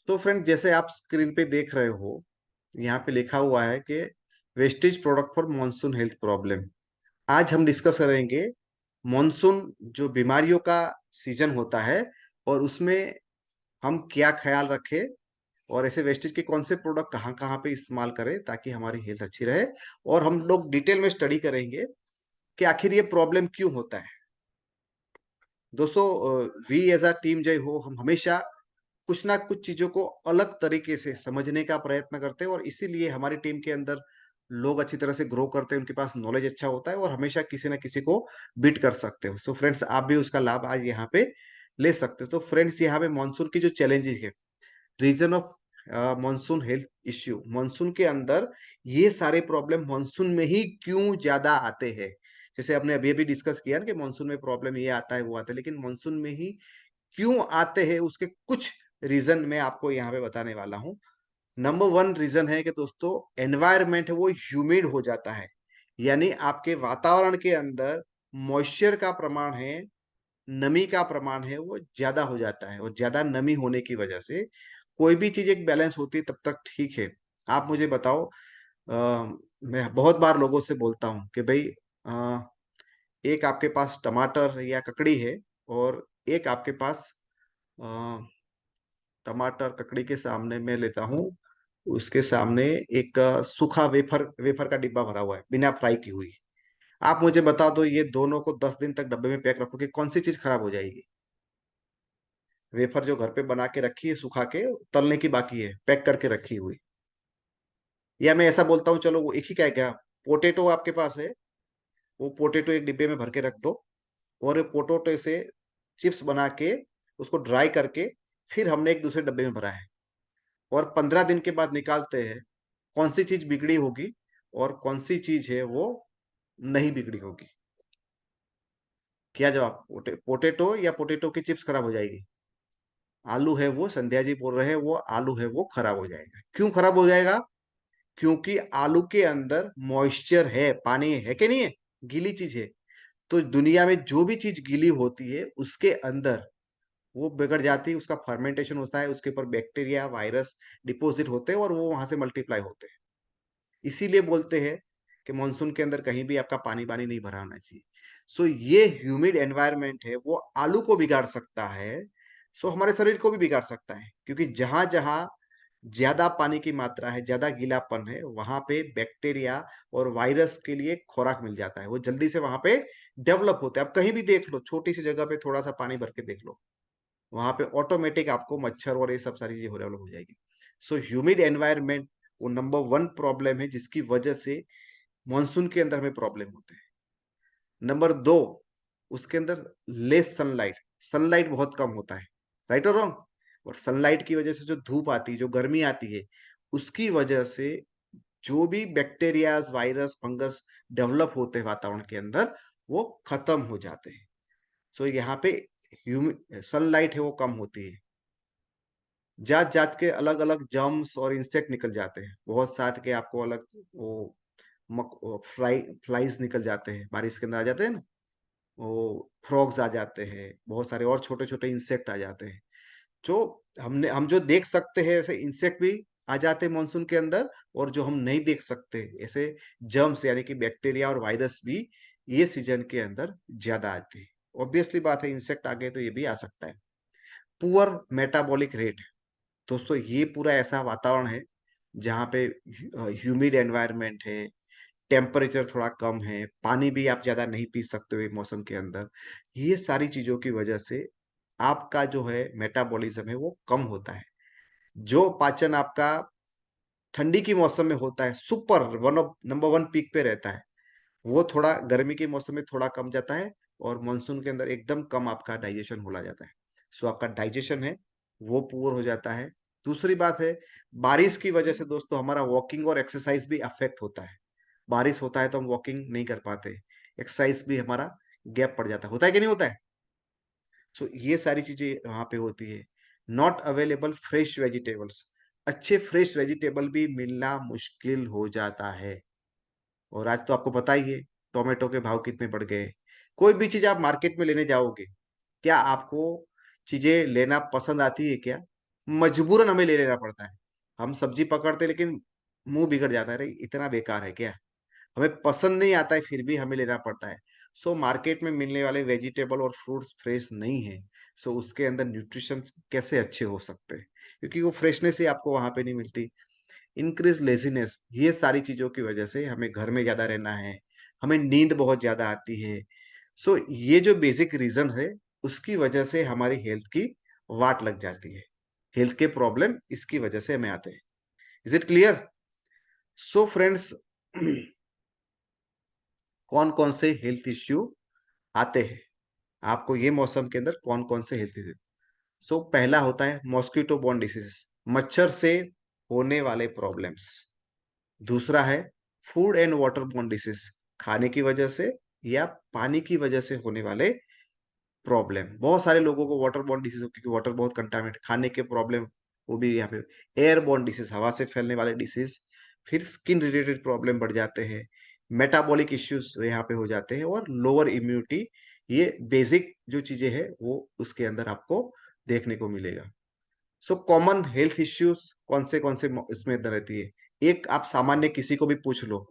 तो फ्रेंड, जैसे आप स्क्रीन पे देख रहे हो, यहाँ पे लिखा हुआ है कि wastage product for monsoon health problem. आज हम डिस्कस करेंगे मॉनसून जो बीमारियों का सीजन होता है, और उसमें हम क्या ख्याल रखें, और ऐसे वेस्टेज के कौन से प्रोडक्ट कहाँ कहाँ पे इस्तेमाल करें ताकि हमारी हेल्थ अच्छी रहे। और हम लोग डिटेल में स्टडी करेंगे कि आखिर ये प्रॉब्लम क्यों होता है। दोस्तों, वी एज अ टीम जय हो, हम हमेशा कुछ ना कुछ चीजों को अलग तरीके से समझने का प्रयत्न करते हैं, और इसीलिए हमारी टीम के अंदर लोग अच्छी तरह से ग्रो करते हैं, उनके पास नॉलेज अच्छा होता है और हमेशा किसी ना किसी को बीट कर सकते हो। तो फ्रेंड्स, आप भी उसका लाभ आज यहाँ पे ले सकते हो। तो फ्रेंड्स, यहाँ पे मानसून की जो चैलेंजेस है, reason of monsoon health issue, monsoon के अंदर ये सारे प्रॉब्लम मानसून में ही क्यों ज्यादा आते हैं। जैसे आपने अभी अभी डिस्कस किया ना कि मानसून में प्रॉब्लम ये आता है वो आता है, लेकिन मानसून में ही क्यों आते हैं उसके कुछ रीजन मैं आपको यहाँ पे बताने वाला हूँ। नंबर वन रीजन है कि दोस्तों, एनवायरमेंट है वो ह्यूमिड हो जाता है, यानी आपके वातावरण के अंदर मॉइस्चर का प्रमाण है, नमी का प्रमाण है वो ज्यादा हो जाता है, और ज्यादा नमी होने की वजह से कोई भी चीज एक बैलेंस होती है तब तक ठीक है। आप मुझे बताओ, मैं बहुत बार लोगों से बोलता हूँ कि भाई, अ, एक आपके पास टमाटर या ककड़ी है, और एक आपके पास अ, टमाटर ककड़ी के सामने मैं लेता हूँ, उसके सामने एक सूखा वेफर वेफर का डिब्बा भरा हुआ है बिना फ्राई की हुई। आप मुझे बता दो, ये दोनों को 10 दिन तक डब्बे में पैक रखोगे, कौन सी चीज खराब हो जाएगी? वेफर जो घर पे बना के रखी है सुखा के, तलने की बाकी है, पैक करके रखी हुई। या मैं ऐसा बोलता हूँ, चलो वो एक ही का है क्या, पोटेटो आपके पास है, वो पोटेटो एक डिब्बे में भर के रख दो, और ये पोटेटो से चिप्स बना के उसको ड्राई करके फिर हमने एक दूसरे डब्बे में भरा है, और 15 दिन के बाद निकालते हैं, कौन सी चीज बिगड़ी होगी और कौन सी चीज है वो नहीं बिगड़ी होगी? क्या जवाब? पोटेटो या पोटेटो की चिप्स खराब हो जाएगी? आलू है वो, संध्या जी बोल रहे हैं, वो आलू है वो खराब हो जाएगा। क्यों खराब हो जाएगा? क्योंकि आलू के अंदर मॉइस्चर है, पानी है कि नहीं है, गीली चीज है। तो दुनिया में जो भी चीज गीली होती है उसके अंदर वो बिगड़ जाती है, उसका फर्मेंटेशन होता है, उसके ऊपर बैक्टीरिया वायरस डिपोजिट होते हैं और वो वहां से मल्टीप्लाई होते हैं। इसीलिए बोलते हैं कि मानसून के अंदर कहीं भी आपका पानी पानी नहीं भरा होना चाहिए। सो ये ह्यूमिड एनवायरनमेंट है वो आलू को बिगाड़ सकता है, सो हमारे शरीर को भी बिगाड़ सकता है, क्योंकि जहां जहां ज्यादा पानी की मात्रा है, ज्यादा गीलापन है, वहां पे बैक्टीरिया और वायरस के लिए खोराक मिल जाता है, वो जल्दी से वहां पे डेवलप होते हैं। आप कहीं भी देख लो, छोटी सी जगह पे थोड़ा सा पानी भर के देख लो, वहां पे ऑटोमेटिक आपको मच्छर और ये सब सारी चीजें डेवलप हो जाएगी। सो ह्यूमिड एनवायरनमेंट वो नंबर वन प्रॉब्लम है जिसकी वजह से मानसून के अंदर में प्रॉब्लम होते हैं। नंबर दो, उसके अंदर लेस सनलाइट, सनलाइट बहुत कम होता है, राइट और रॉन्ग? और सनलाइट की वजह से जो धूप आती है, जो गर्मी आती है, उसकी वजह से जो भी बैक्टीरियाज वायरस फंगस डेवलप होते हैं वातावरण के अंदर, वो खत्म हो जाते हैं। सो यहाँ पे सनलाइट है वो कम होती है, जात जात के अलग अलग जर्म्स और इंसेक्ट निकल जाते हैं, बहुत सारे के आपको अलग वो फ्लाइज निकल जाते हैं, बारिश के अंदर आ जाते हैं ना, वो फ्रॉग्स आ जाते हैं, बहुत सारे और छोटे छोटे इंसेक्ट आ जाते हैं। जो हम जो देख सकते हैं ऐसे इंसेक्ट भी आ जाते हैं मानसून के अंदर, और जो हम नहीं देख सकते ऐसे जर्म्स यानी कि बैक्टीरिया और वायरस भी ये सीजन के अंदर ज्यादा आते हैं। ऑब्वियसली बात है, इंसेक्ट आ गए तो ये भी आ सकता है। पुअर मेटाबॉलिक रेट, दोस्तों ये पूरा ऐसा वातावरण है जहाँ पे ह्यूमिड एनवायरनमेंट है, टेम्परेचर थोड़ा कम है, पानी भी आप ज्यादा नहीं पी सकते हो एक मौसम के अंदर। ये सारी चीजों की वजह से आपका जो है मेटाबॉलिज्म है वो कम होता है। जो पाचन आपका ठंडी की मौसम में होता है, super one of number one peak पे रहता है, वो थोड़ा गर्मी के मौसम में थोड़ा कम जाता है, और मानसून के अंदर एकदम कम आपका डाइजेशन होला जाता है। सो आपका डाइजेशन है वो पुअर हो जाता है। दूसरी बात है, बारिश की वजह से दोस्तों हमारा वॉकिंग और एक्सरसाइज भी अफेक्ट होता है। बारिश होता है तो हम वॉकिंग नहीं कर पाते, एक्सरसाइज भी हमारा गैप पड़ जाता है, होता है कि नहीं होता है? सो ये सारी चीजें वहां पे होती है। नॉट अवेलेबल फ्रेश वेजिटेबल्स, अच्छे फ्रेश वेजिटेबल भी मिलना मुश्किल हो जाता है। और आज तो आपको पता ही है टोमेटो के भाव कितने बढ़ गए हैं। कोई भी चीज आप मार्केट में लेने जाओगे, क्या आपको चीजें लेना पसंद आती है क्या? मजबूरन हमें ले लेना पड़ता है। हम सब्जी पकड़ते लेकिन मुंह बिगड़ जाता है, अरे इतना बेकार है क्या, हमें पसंद नहीं आता है फिर भी हमें लेना पड़ता है। सो मार्केट में मिलने वाले वेजिटेबल और फ्रूट्स फ्रेश नहीं है, सो उसके अंदर न्यूट्रिशन कैसे अच्छे हो सकते हैं, क्योंकि वो फ्रेशनेस ही आपको वहां पे नहीं मिलती। इंक्रीज लेजीनेस, ये सारी चीजों की वजह से हमें घर में ज्यादा रहना है, हमें नींद बहुत ज्यादा आती है। सो ये जो बेसिक रीजन है, उसकी वजह से हमारी हेल्थ की वाट लग जाती है, हेल्थ के प्रॉब्लम इसकी वजह से हमें आते हैं। Is it clear? So friends, कौन कौन से हेल्थ इश्यू आते हैं आपको ये मौसम के अंदर, कौन कौन से हेल्थ इश्यू? सो पहला होता है मॉस्किटो बॉर्न डिसीज, मच्छर से होने वाले प्रॉब्लम्स। दूसरा है food and water borne disease, खाने की वजह से या पानी की वजह से होने वाले प्रॉब्लम। बहुत सारे लोगों को वाटर बॉर्न डिसीज, क्योंकि वाटर बहुत कंटामिनेट, खाने के प्रॉब्लम वो भी यहाँ पे। एयर बॉर्न डिसीज, हवा से फैलने वाले डिसीज। फिर स्किन रिलेटेड प्रॉब्लम बढ़ जाते हैं, मेटाबॉलिक इश्यूज यहाँ पे हो जाते हैं, और लोअर इम्यूनिटी। ये बेसिक जो चीजें हैं वो उसके अंदर आपको देखने को मिलेगा। सो कॉमन हेल्थ इश्यूज कौन से इसमें अंदर रहती है? एक आप सामान्य किसी को भी पूछ लो,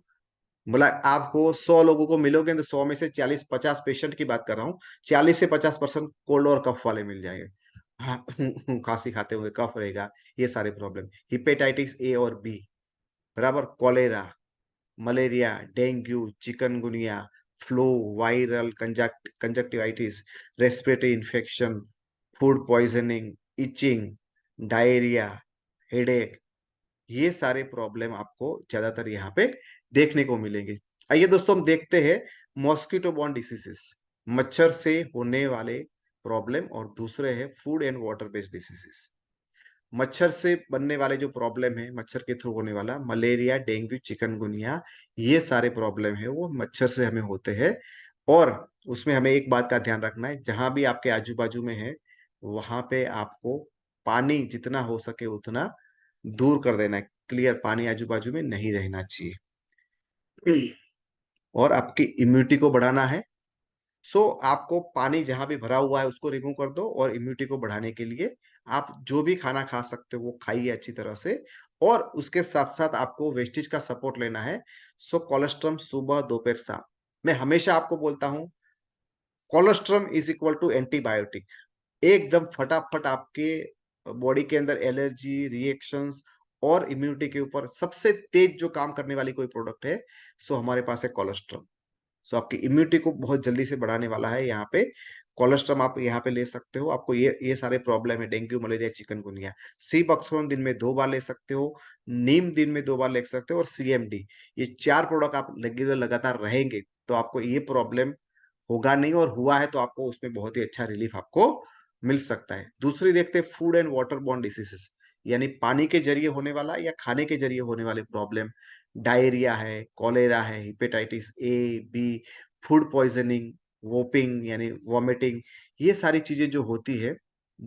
बोला आपको 100 लोगों को मिलोगे तो 100 में से 40-50 पेशेंट की बात कर रहा हूँ, 40 से 50% कोल्ड और कफ वाले मिल जाएंगे। हाँ, खांसी खाते हुए कफ रहेगा, ये सारे प्रॉब्लम, हिपेटाइटिस ए और बी, बराबर, cholera, malaria, dengue, chikungunya, flu, viral conjunctivitis, respiratory infection, food poisoning, itching, diarrhoea, headache, ये सारे प्रॉब्लम आपको ज्यादातर यहाँ पे देखने को मिलेंगे। आइए दोस्तों हम देखते हैं मॉस्किटो बॉर्न डिसीजेस, मच्छर से होने वाले प्रॉब्लम, और दूसरे है food and water based diseases. मच्छर से बनने वाले जो प्रॉब्लम है, मच्छर के थ्रू होने वाला, मलेरिया, डेंगू, चिकनगुनिया, ये सारे प्रॉब्लम है वो मच्छर से हमें होते हैं। और उसमें हमें एक बात का ध्यान रखना है, जहां भी आपके आजू बाजू में है वहां पे आपको पानी जितना हो सके उतना दूर कर देना है, क्लियर, पानी आजू बाजू में नहीं रहना चाहिए। और आपकी इम्यूनिटी को बढ़ाना है। सो आपको पानी जहां भी भरा हुआ है उसको रिमूव कर दो, और इम्यूनिटी को बढ़ाने के लिए आप जो भी खाना खा सकते हो वो खाइए अच्छी तरह से। और उसके साथ साथ आपको वेस्टेज का सपोर्ट लेना है। सो कोलेस्ट्रम सुबह दोपहर शाम, मैं हमेशा आपको बोलता हूं, colostrum is equal to antibiotic. एकदम फटाफट आपके बॉडी के अंदर एलर्जी रिएक्शंस और इम्यूनिटी के ऊपर सबसे तेज जो काम करने वाली कोई प्रोडक्ट है, सो हमारे पास है कोलेस्ट्रम। सो आपकी इम्यूनिटी को बहुत जल्दी से बढ़ाने वाला है यहाँ पे कोलेस्ट्रम, आप यहाँ पे ले सकते हो। आपको ये सारे प्रॉब्लम है, डेंगू, मलेरिया, चिकनगुनिया। सी बकथ्रोन दिन में 2 बार ले सकते हो, नीम दिन में 2 बार ले सकते हो, और सीएमडी, ये 4 प्रोडक्ट आप रेगुलर लगातार रहेंगे तो आपको ये प्रॉब्लम होगा नहीं, और हुआ है तो आपको उसमें बहुत ही अच्छा रिलीफ आपको मिल सकता है। दूसरी देखते हैं food and water borne diseases, यानी पानी के जरिए होने वाला या खाने के जरिए होने वाले प्रॉब्लम। डायरिया है, कॉलेरा है, hepatitis A B, food poisoning, whooping यानी वॉमिटिंग, ये सारी चीजें जो होती है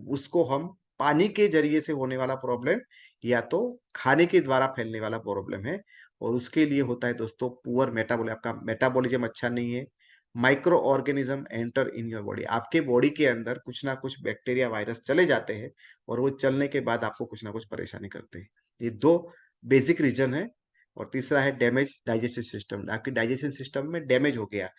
उसको हम पानी के जरिए से होने वाला प्रॉब्लम या तो खाने के द्वारा फैलने वाला प्रॉब्लम है। और उसके लिए होता है दोस्तों पुअर मेटाबॉलिज्म, आपका मेटाबॉलिज्म अच्छा नहीं है, micro organism enter in your body, आपके बॉडी के अंदर कुछ ना कुछ बैक्टीरिया वायरस चले जाते हैं, और वो चलने के बाद आपको कुछ ना कुछ परेशानी करते हैं। ये 2 बेसिक रीजन है। और तीसरा है डैमेज डाइजेस्टिव सिस्टम, आपकी डाइजेशन सिस्टम में डैमेज हो गया,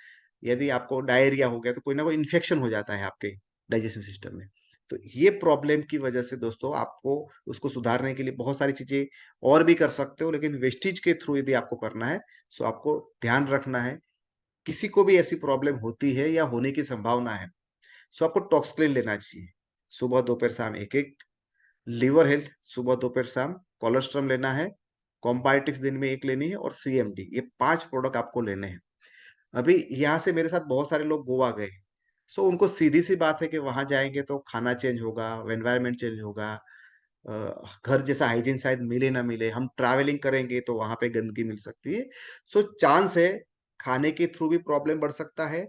यदि आपको डायरिया हो गया तो कोई ना कोई इन्फेक्शन हो जाता है आपके डाइजेशन सिस्टम में। तो ये प्रॉब्लम की वजह से दोस्तों आपको उसको सुधारने के लिए बहुत सारी चीजें और भी कर सकते हो, लेकिन वेस्टेज के थ्रू यदि आपको करना है, सो आपको ध्यान रखना है, किसी को भी ऐसी प्रॉब्लम होती है या होने की संभावना है, सो आपको टॉक्सक्लेन लेना चाहिए सुबह दोपहर शाम एक एक। लीवर हेल्थ सुबह दोपहर शाम, कोलेस्ट्रम लेना है, कॉम्बायोटिक्स दिन में एक लेनी है, और सीएमडी, ये 5 प्रोडक्ट आपको लेने हैं। अभी यहाँ से मेरे साथ बहुत सारे लोग गोवा गए, सो उनको सीधी सी बात है कि वहां जाएंगे तो खाना चेंज होगा, एनवायरमेंट चेंज होगा, घर जैसा हाइजीन शायद मिले ना मिले, हम ट्रैवलिंग करेंगे तो वहां पे गंदगी मिल सकती है। सो चांस है खाने के थ्रू भी प्रॉब्लम बढ़ सकता है,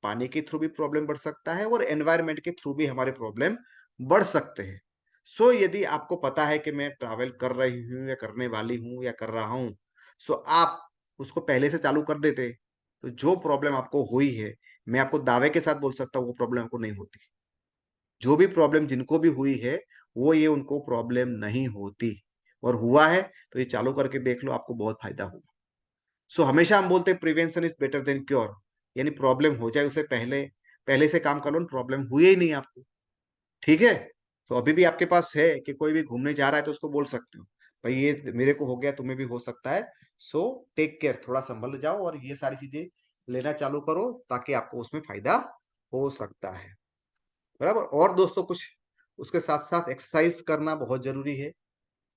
पानी के थ्रू भी प्रॉब्लम बढ़ सकता है, और एनवायरमेंट के थ्रू भी हमारे प्रॉब्लम बढ़ सकते हैं। सो यदि आपको पता है कि मैं ट्रैवल कर रही हूँ या करने वाली हूँ या कर रहा हूँ, सो आप उसको पहले से चालू कर देते, तो जो प्रॉब्लम आपको हुई है, मैं आपको दावे के साथ बोल सकता हूँ वो प्रॉब्लम आपको नहीं होती। जो भी प्रॉब्लम जिनको भी हुई है, वो ये उनको प्रॉब्लम नहीं होती, और हुआ है तो ये चालू करके देख लो, आपको बहुत फायदा होगा। सो हमेशा हम बोलते हैं prevention is better than cure, यानी प्रॉब्लम हो जाए उससे पहले पहले से काम कर लो, प्रॉब्लम हुई ही नहीं आपको। ठीक है? तो अभी भी आपके पास है कि कोई भी घूमने जा रहा है तो उसको बोल सकते हो, भाई ये मेरे को हो गया, तुम्हें भी हो सकता है, सो टेक केयर, थोड़ा संभल जाओ और ये सारी चीजें लेना चालू करो, ताकि आपको उसमें फायदा हो सकता है। बराबर? और दोस्तों कुछ उसके साथ साथ एक्सरसाइज करना बहुत जरूरी है,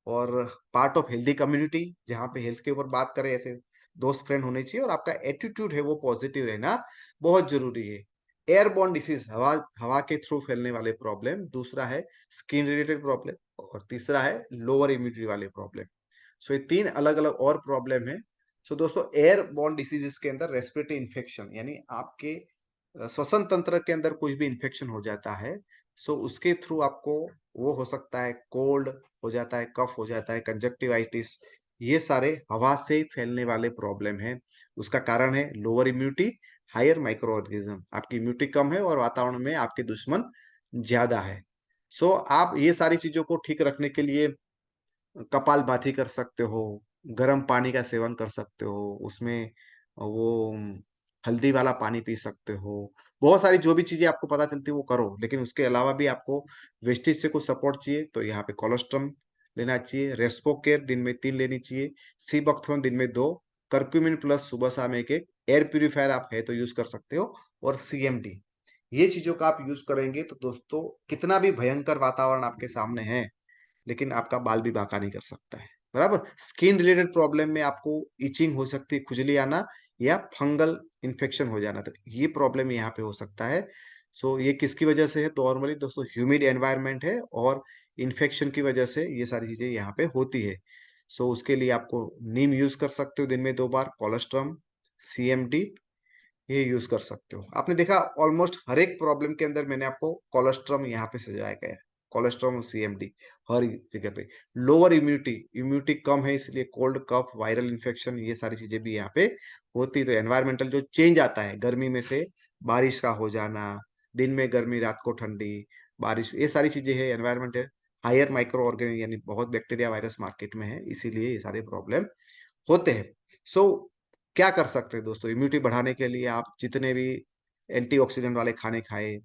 और पार्ट ऑफ हेल्दी कम्युनिटी, जहाँ पे हेल्थ के ऊपर बात करें, ऐसे दोस्त फ्रेंड होने चाहिए, और आपका एटीट्यूड है वो पॉजिटिव रहना बहुत जरूरी है। एयरबॉर्न डिसीज, हवा हवा के थ्रू फैलने वाले प्रॉब्लम, दूसरा है स्किन रिलेटेड प्रॉब्लम, और तीसरा है लोअर इम्यूनिटी वाले प्रॉब्लम। सो ये तीन अलग अलग और प्रॉब्लम है। सो दोस्तों, एयरबॉर्न डिसीजेस के अंदर रेस्पिरेटरी इन्फेक्शन, यानी आपके श्वसन तंत्र के अंदर कुछ भी इन्फेक्शन हो जाता है, सो उसके थ्रू आपको वो हो सकता है, कोल्ड हो जाता है, कफ हो जाता है, कंजक्टिवाइटिस, ये सारे हवा से फैलने वाले प्रॉब्लम है। उसका कारण है lower immunity, higher micro organism, आपकी इम्यूनिटी कम है और वातावरण में आपके दुश्मन ज्यादा है। सो आप ये सारी चीजों को ठीक रखने के लिए कपालभाति कर सकते हो, गर्म पानी का सेवन कर सकते हो, उसमें वो हल्दी वाला पानी पी सकते हो। बहुत सारी जो भी चीजें आपको पता चलती है वो करो, लेकिन उसके अलावा भी आपको वेस्टेज से कुछ सपोर्ट चाहिए तो यहाँ पे कोलोस्ट्रम लेना चाहिए, रेस्पो केयर दिन में 3 लेनी चाहिए, सी बकथ्रोन दिन में 2, कर्क्यूमिन प्लस सुबह शाम एक एयर प्यूरिफायर आप है तो यूज कर सकते हो, और सीएमडी। ये चीजों का आप यूज करेंगे तो दोस्तों, कितना भी भयंकर वातावरण आपके सामने है, लेकिन आपका बाल भी बांका नहीं कर सकता है। बराबर? स्किन रिलेटेड प्रॉब्लम में आपको इचिंग हो सकती है, खुजली आना, या फंगल इन्फेक्शन हो जाना, तो ये प्रॉब्लम यहाँ पे हो सकता है। सो ये किसकी वजह से है? तो नॉर्मली दोस्तों ह्यूमिड एनवायरनमेंट है, और इन्फेक्शन की वजह से ये सारी चीजें यहाँ पे होती है। सो उसके लिए आपको नीम यूज कर सकते हो दिन में 2 बार, कोलेस्ट्रम, सीएमडी, ये यूज कर सकते हो। आपने देखा ऑलमोस्ट हर एक प्रॉब्लम के अंदर मैंने आपको कोलेस्ट्रॉम यहाँ पे सजाया गया है, कोलेस्ट्रॉम और सीएमडी हर जगह पे। लोअर इम्यूनिटी, इम्यूनिटी कम है इसलिए कोल्ड, कफ, वायरल इन्फेक्शन, ये सारी चीजें भी यहाँ पे होती है। तो एनवायरमेंटल जो चेंज आता है, गर्मी में से बारिश का हो जाना, दिन में गर्मी रात को ठंडी, बारिश, ये सारी चीजें है एनवायरमेंट है। हायर माइक्रो ऑर्गेनिज्म, यानी बहुत बैक्टीरिया वायरस मार्केट में है, इसीलिए ये सारे प्रॉब्लम होते हैं। सो क्या कर सकते हैं दोस्तों इम्यूनिटी बढ़ाने के लिए? आप जितने भी एंटीऑक्सीडेंट वाले खाने खाए,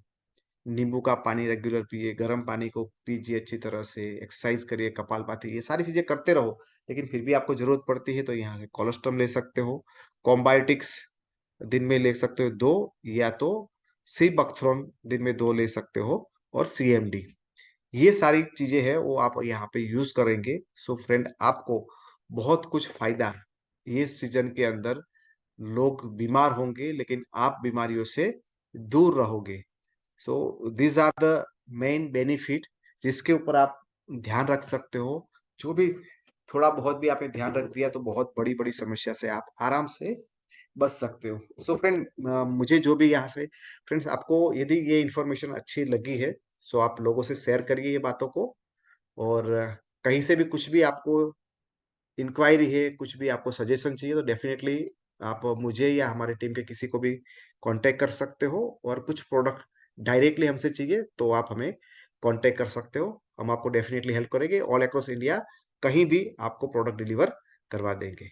नींबू का पानी रेगुलर पिए, गर्म पानी को पीजिए अच्छी तरह से, एक्सरसाइज करिए, कपालभाति, ये सारी चीजें करते रहो। लेकिन फिर भी आपको जरूरत पड़ती है तो यहाँ से कोलेस्ट्रॉम ले सकते हो, कॉम्बायोटिक्स दिन में ले सकते हो 2, या तो सी बकथ्रोन दिन में 2 ले सकते हो, और सीएमडी, ये सारी चीजें हैं वो आप यहाँ पे यूज करेंगे। सो फ्रेंड, आपको बहुत कुछ फायदा, ये सीजन के अंदर लोग बीमार होंगे लेकिन आप बीमारियों से दूर रहोगे। So this are the main benefit, जिसके ऊपर आप ध्यान रख सकते हो। जो भी थोड़ा बहुत भी आपने ध्यान रख दिया तो बहुत बड़ी बड़ी समस्या से आप आराम से बच सकते हो। सो फ्रेंड, मुझे जो भी यहाँ से फ्रेंड्स, आपको यदि ये इन्फॉर्मेशन अच्छी लगी है, सो आप लोगों से शेयर करिए ये बातों को, और कहीं से भी कुछ भी आपको इंक्वायरी है, कुछ भी आपको सजेशन चाहिए तो डेफिनेटली आप मुझे या हमारे टीम के किसी को भी कांटेक्ट कर सकते हो, और कुछ प्रोडक्ट डायरेक्टली हमसे चाहिए तो आप हमें कांटेक्ट कर सकते हो। हम आपको डेफिनेटली हेल्प करेंगे, ऑल अक्रॉस इंडिया कहीं भी आपको प्रोडक्ट डिलीवर करवा देंगे।